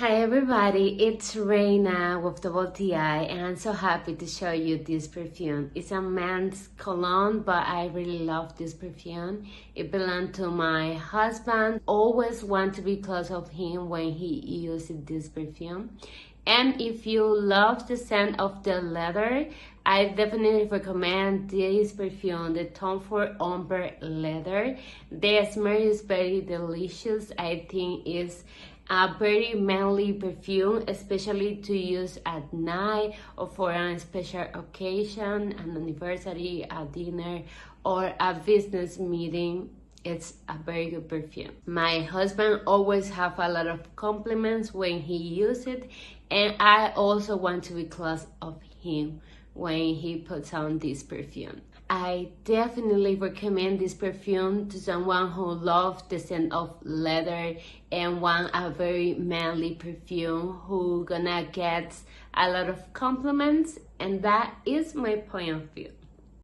Hi everybody, it's Reina with Double TI and I'm so happy to show you this perfume. It's a men's cologne, but I really love this perfume. It belonged to my husband. Always want to be close of him when he uses this perfume. And if you love the scent of the leather, I definitely recommend this perfume, the Tom Ford Ombre leather. The smell is very delicious. I think it's a very manly perfume, especially to use at night or for a special occasion, an anniversary, a dinner, or a business meeting. It's a very good perfume. My husband always have a lot of compliments when he uses it, and I also want to be close of him when he puts on this perfume. I definitely recommend this perfume to someone who loves the scent of leather and want a very manly perfume who gonna get a lot of compliments, and that is my point of view.